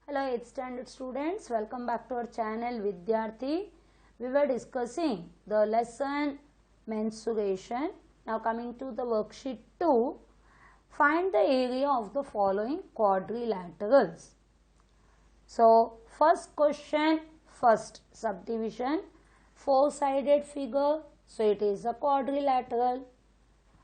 Hello 8th standard students, welcome back to our channel Vidyarthi. We were discussing the lesson mensuration. Now coming to the worksheet 2, find the area of the following quadrilaterals. So first question, first subdivision, four-sided figure, so it is a quadrilateral.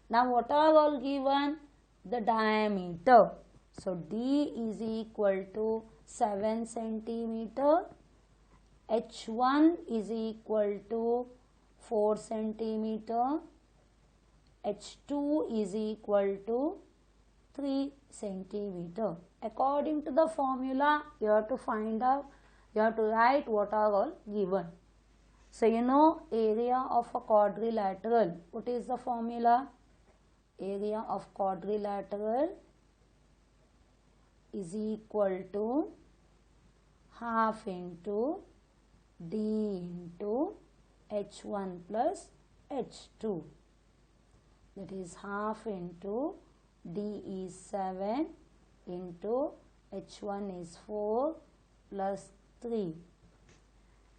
Now what are all given? The diameter. So D is equal to 7 centimeter, H1 is equal to 4 centimeter, H2 is equal to 3 centimeter. According to the formula, you have to find out, you have to write what are all given. So you know area of a quadrilateral. What is the formula? Area of quadrilateral is equal to half into D into H1 plus H2. That is half into D is 7 into H1 is 4 plus 3.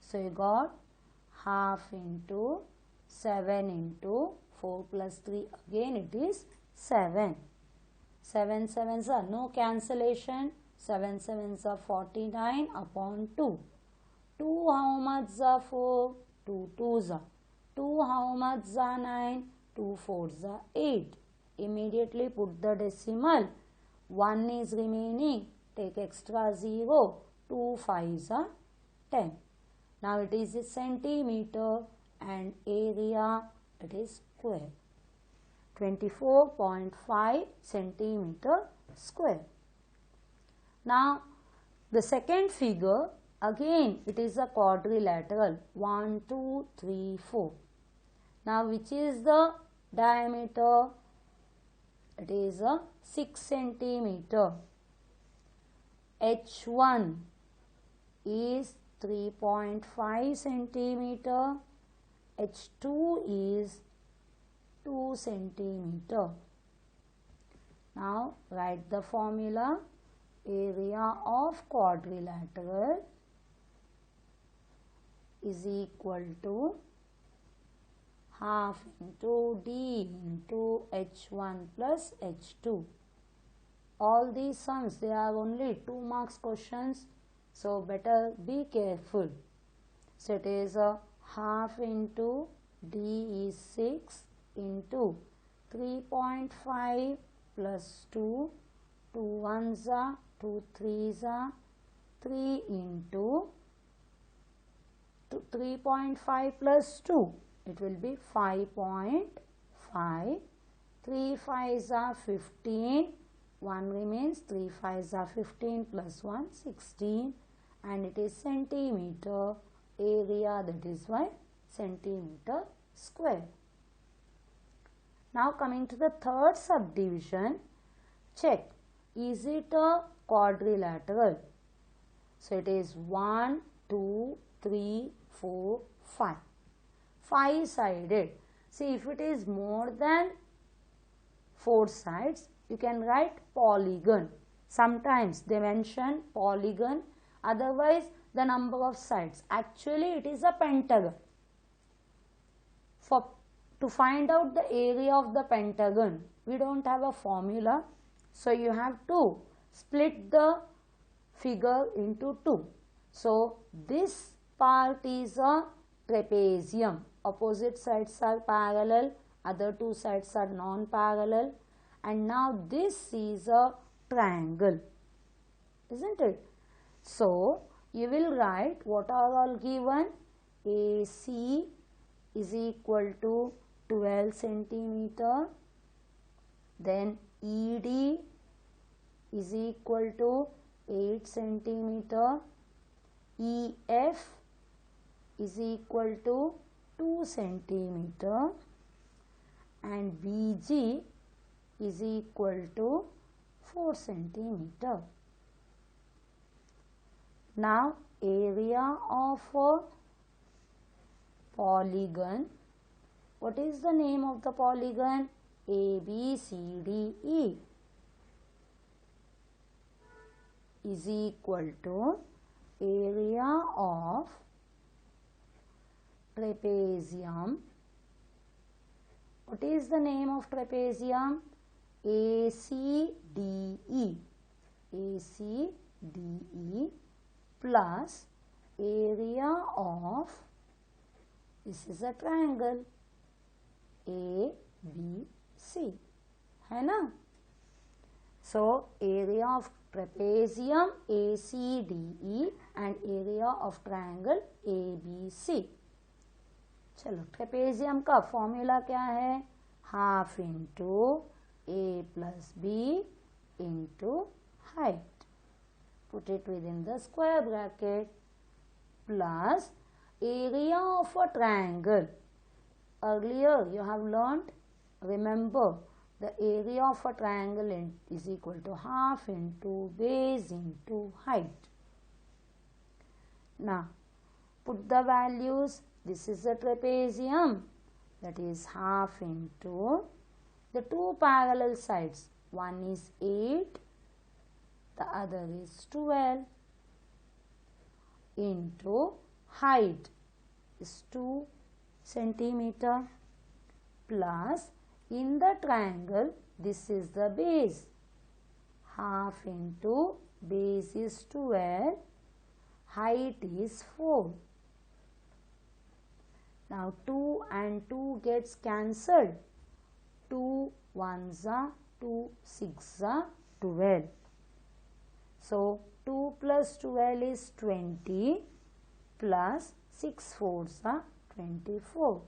So you got half into 7 into 4 plus 3, again it is 7. 7 sevens are no cancellation, 7 sevens are 49 upon 2. 2 how much are 4? 2 twos are. 2 how much are 9? 2 fours are 8. Immediately put the decimal. 1 is remaining, take extra 0. 2 fives are 10. Now it is a centimeter and area it is square. 24.5 centimeter square. Now the second figure, again it is a quadrilateral. 1, 2, 3, 4. Now which is the diameter? It is a 6 centimeter. H1 is 3.5 centimeter. H2 is 2 centimeter. Now write the formula. Area of quadrilateral is equal to half into D into H1 plus H2. All these sums, they are only 2 marks questions, so better be careful. So it is a half into D is 6 into 3.5 plus 2, 2 ones are, 2 threes are, 3 into 3.5 plus 2, it will be 5.5, 3 fives are 15, 1 remains, 3 fives are 15 plus 1, 16, and it is centimeter, area that is why centimeter square. Now coming to the third subdivision, check, is it a quadrilateral? So it is 1, 2, 3, 4, 5. 5-sided. See, if it is more than 4 sides, you can write polygon. Sometimes they mention polygon, otherwise the number of sides. Actually it is a pentagon. To find out the area of the pentagon, we don't have a formula. So you have to split the figure into 2. So this part is a trapezium. Opposite sides are parallel, other 2 sides are non-parallel. And now this is a triangle, isn't it? So you will write what are all given. AC is equal to 12 centimeter. Then ED is equal to 8 centimeter. EF is equal to 2 centimeter. And BG is equal to 4 centimeter. Now area of a polygon. What is the name of the polygon? A, B, C, D, E. is equal to area of trapezium. What is the name of trapezium? ACDE. ACDE plus area of, this is a triangle, ABC, है ना? So area of trapezium ACDE and area of triangle ABC. चलो trapezium का formula क्या है? Half into a plus b into height. Put it within the square bracket plus area of a triangle. Earlier you have learnt, remember, the area of a triangle is equal to half into base into height. Now put the values. This is a trapezium, that is half into the two parallel sides. One is 8, the other is 12, into height is 2 centimeter, plus in the triangle this is the base. Half into base is 12, height is 4. Now 2 and 2 gets cancelled. 2 ones are 2, 6 are 12. So 2 plus 12 is 20 plus 6 4s are 24.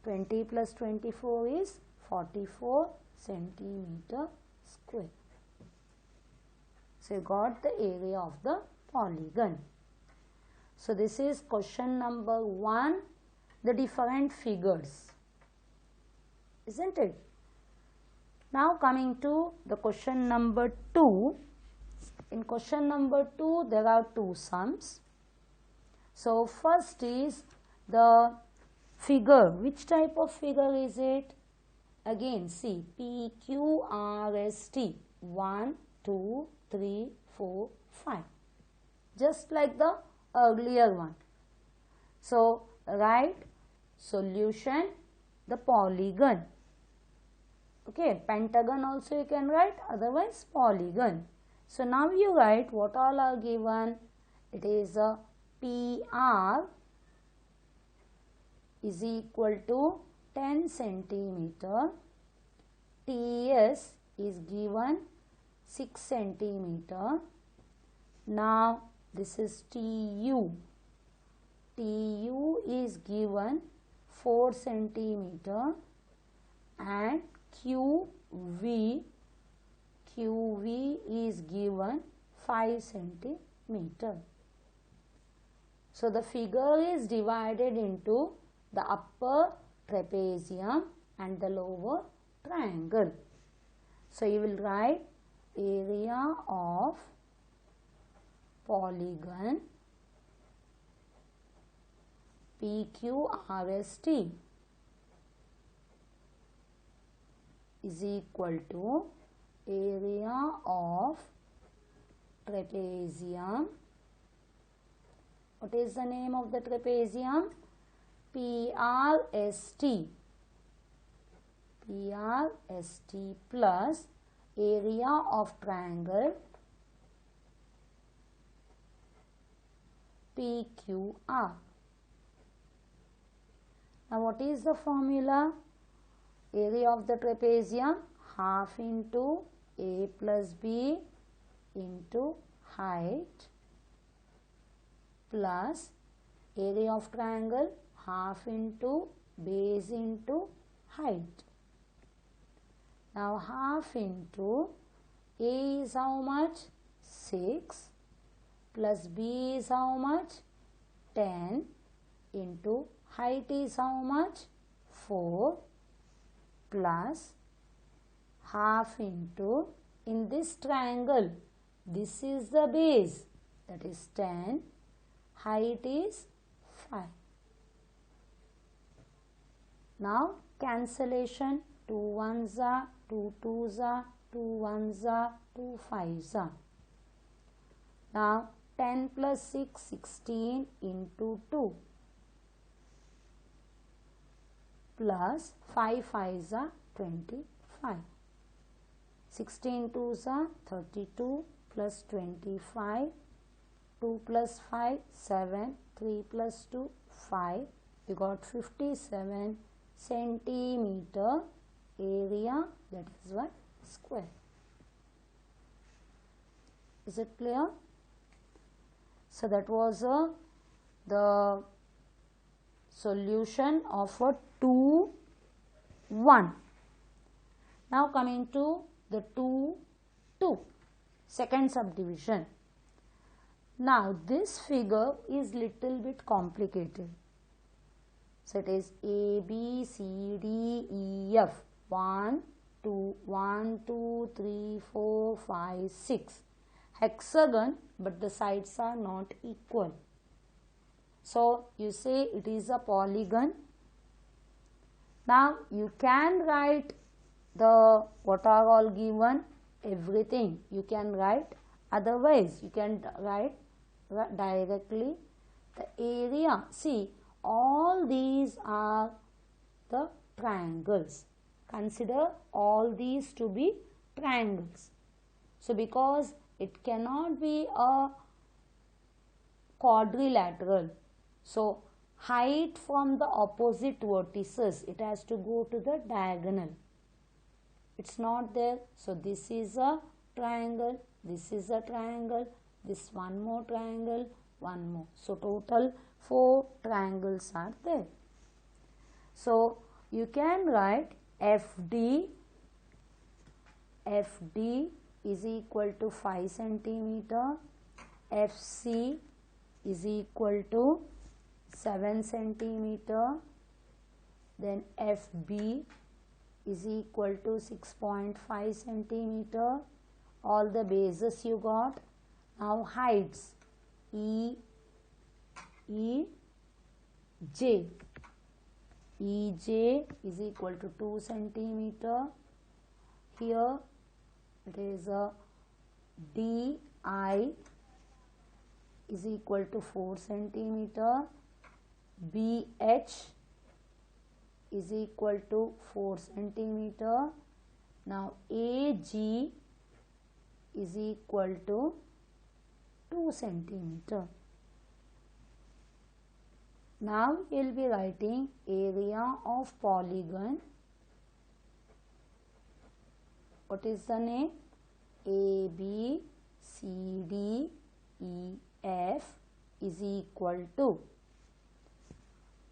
20 plus 24 is 44 centimeter square. So you got the area of the polygon. So this is question number 1. The different figures, isn't it? Now coming to the question number 2. In question number 2 there are two sums. So first is the figure. Which type of figure is it? Again see, PQRST 1 2 3 4 5, just like the earlier one. So write solution, the polygon. Okay, pentagon also you can write, otherwise polygon. So now you write what all are given. It is a PR is equal to 10 centimeter, TS is given 6 centimeter. Now this is TU. TU is given 4 centimeter and QV is given 5 centimeter. So the figure is divided into the upper trapezium and the lower triangle. So you will write area of polygon PQRST is equal to area of trapezium. What is the name of the trapezium? PRST. PRST plus area of triangle PQR. Now what is the formula? Area of the trapezium, half into A plus B into height plus area of triangle, half into base into height. Now half into A is how much? 6 plus B is how much? 10 into height is how much? 4 plus half into, in this triangle, this is the base, that is 10, height is 5. Now cancellation, 2 ones are, 2 twos are, 2 ones are, 2 fives are. Now 10 plus 6, 16 into 2 plus 5 5s are 25. 16 2s are 32 plus 25. 2 plus 5, 7. 3 plus 2, 5. You got 57 centimeter area, that is what? Square. Is it clear? So that was the solution of a 2, 1. Now coming to the 2, 2, second subdivision. Now this figure is little bit complicated. So it is A, B, C, D, E, F. 1, 2, 1, 2, 3, 4, 5, 6. Hexagon, but the sides are not equal. So you say it is a polygon. Now you can write the what are all given, everything you can write. Otherwise you can write directly the area. See, all these are the triangles. Consider all these to be triangles. So because it cannot be a quadrilateral, so height from the opposite vertices, it has to go to the diagonal. It's not there. So this is a triangle, this is a triangle, this one more triangle, one more. So total 4 triangles are there. So you can write FD is equal to 5 centimeter, FC is equal to 7 centimeter, then FB is equal to 6.5 centimeter. All the bases you got. Now heights, EJ is equal to 2 centimeter. Here it is a DI is equal to 4 centimeter. BH is equal to 4 centimeter. Now AG is equal to 2 centimeter. Now we will be writing area of polygon. What is the name? A, B, C, D, E, F is equal to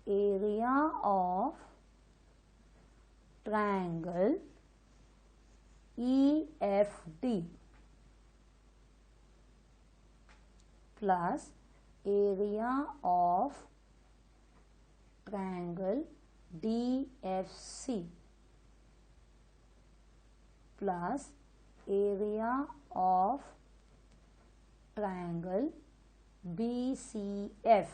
area of triangle EFD plus area of triangle DFC plus area of triangle BCF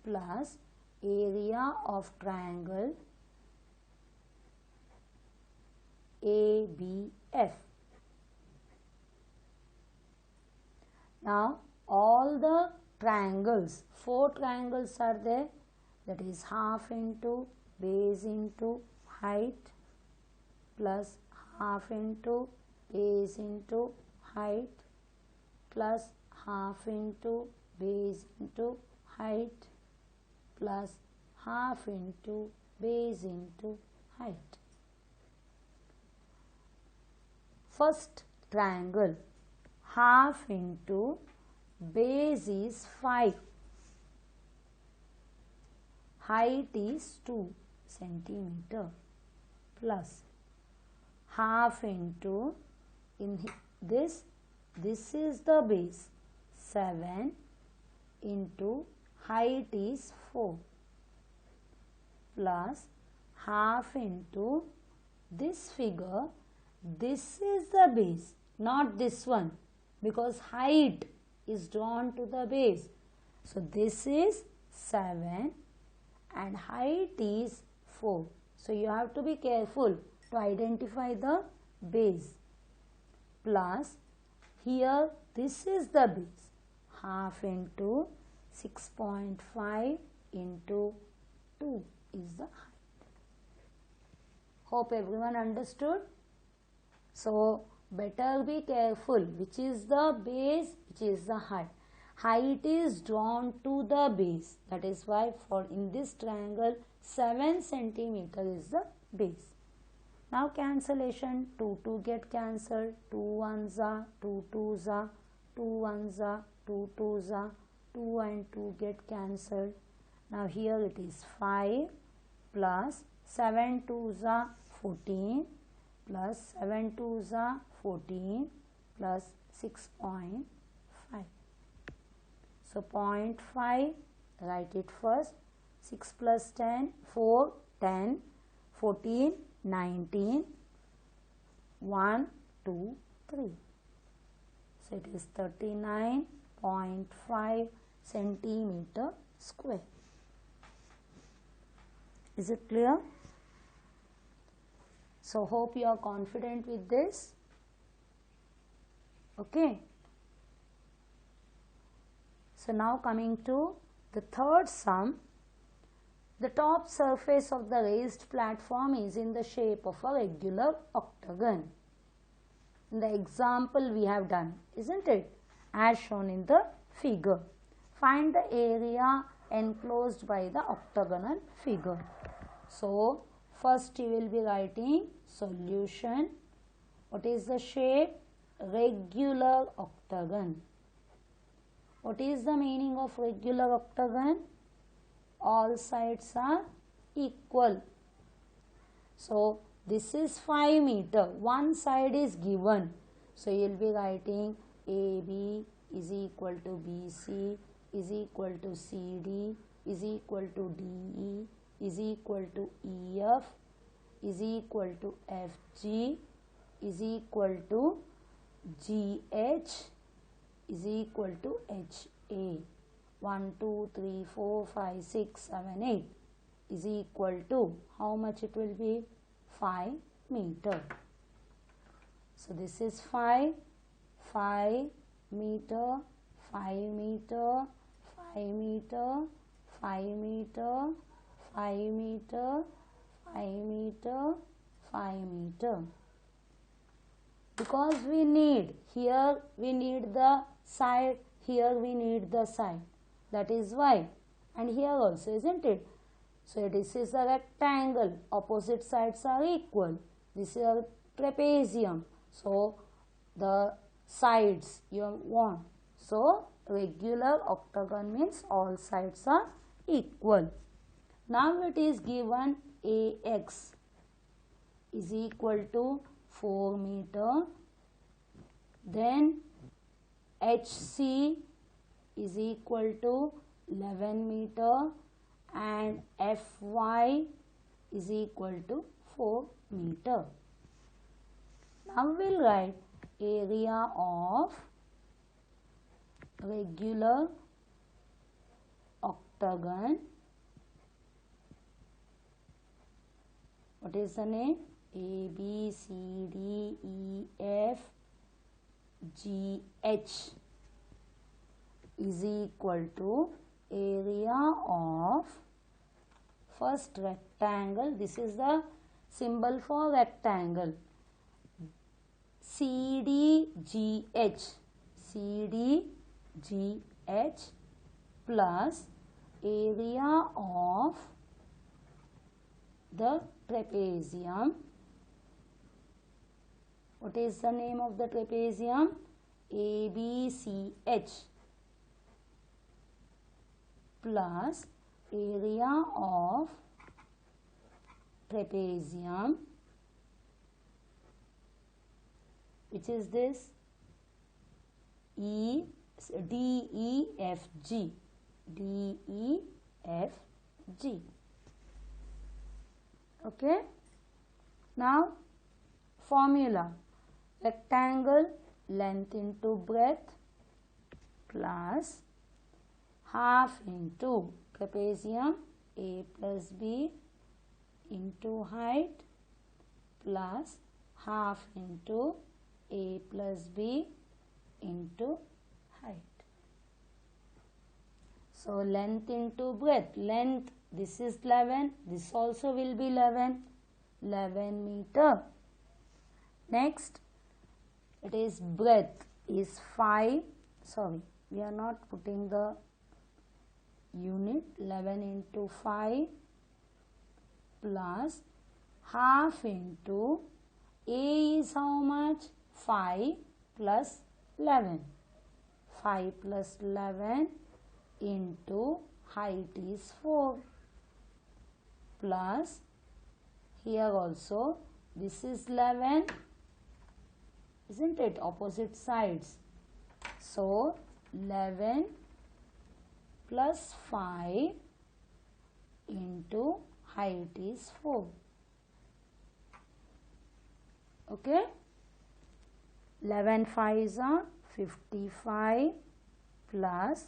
plus area of triangle ABF. Now all the triangles, 4 triangles are there, that is half into base into height plus half into base into height plus half into base into height plus half into base into height. First triangle, half into base is 5, height is 2 centimeter plus half into, in this is the base, 7 into height is 4 plus half into this figure, this is the base, not this one, because height is drawn to the base. So this is 7 and height is 4. So you have to be careful to identify the base plus here this is the base. Half into 6.5 into 2 is the height. Hope everyone understood. So better be careful which is the base, which is the height. Height is drawn to the base. That is why for in this triangle 7 centimeter is the base. Now cancellation, 2 get cancelled, 2 1s are, 2 2s are, 2 1s are, 2 2s are, 2 and 2 get cancelled. Now here it is 5 plus 7 2s are 14 plus 7 2s are 14 plus 6.5. So 0.5, write it first. 6 plus 10, 4, 10, 14, 19, 1, 2, 3. So it is 39.5 centimeter square. Is it clear? So hope you are confident with this. Okay. So now coming to the third sum. The top surface of the raised platform is in the shape of a regular octagon. In the example we have done, isn't it? As shown in the figure. Find the area enclosed by the octagonal figure. So first you will be writing solution. What is the shape? Regular octagon. What is the meaning of regular octagon? All sides are equal. So this is 5 meter. One side is given. So you will be writing AB is equal to BC is equal to CD is equal to DE is equal to EF is equal to FG is equal to GH is equal to HA. 1, 2, 3, 4, 5, 6, 7, 8 is equal to how much it will be? 5 meter. So this is 5 meter, 5 meter, 5 meter, 5 meter, 5 meter, 5 meter, 5 meter. Because we need, here we need the side, here we need the side. That is why. And here also, isn't it? So this is a rectangle. Opposite sides are equal. This is a trapezium. So the sides you want. So regular octagon means all sides are equal. Now it is given AX is equal to 4 meter. Then HC is equal to 11 meter and Fy is equal to 4 meter. Now we will write area of regular octagon. What is the name? A, B, C, D, E, F, G, H is equal to area of first rectangle. This is the symbol for rectangle. CDGH plus area of the trapezium. What is the name of the trapezium? ABCH plus area of trapezium, which is this DEFG. Okay. Now formula: rectangle length into breadth plus half into trapezium A plus B into height plus half into A plus B into height. So length into breadth. Length, this is 11. This also will be 11. 11 meter. Next, it is breadth is 5. Sorry, we are not putting the unit. 11 into 5 plus half into A is how much? 5 plus 11. 5 plus 11 into height is 4 plus here also this is 11, isn't it? Opposite sides. So 11 plus 5 into height is 4. Okay. 11 5s are 55 plus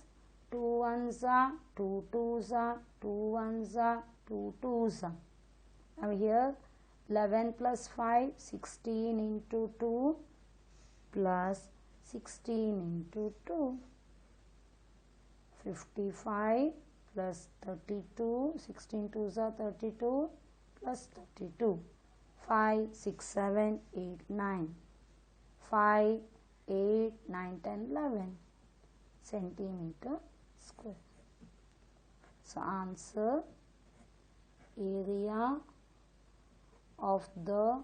2 1s are 2 2s are 2 1s are 2 2s are. Now here 11 plus 5, 16 into 2 plus 16 into 2. 55 plus 32, 16 2s are 32 plus 32. 5, 6, 7, 8, 9. 5, 8, 9, 10, 11 centimeter square. So answer, area of the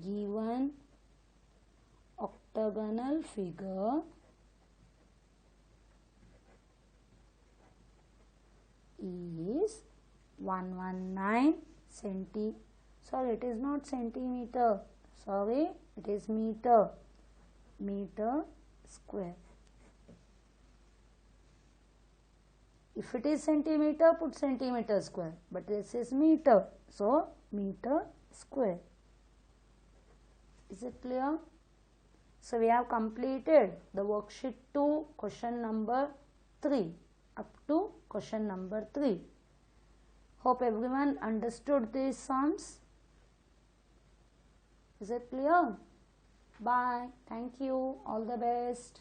given octagonal figure is 119 centi. Sorry, it is not centimeter. Sorry, it is meter. Meter square. If it is centimeter, put centimeter square. But this is meter. So, meter square. Is it clear? So, we have completed the worksheet 2, question number 3 up to question number 3. Hope everyone understood these sums. Is it clear? Bye. Thank you. All the best.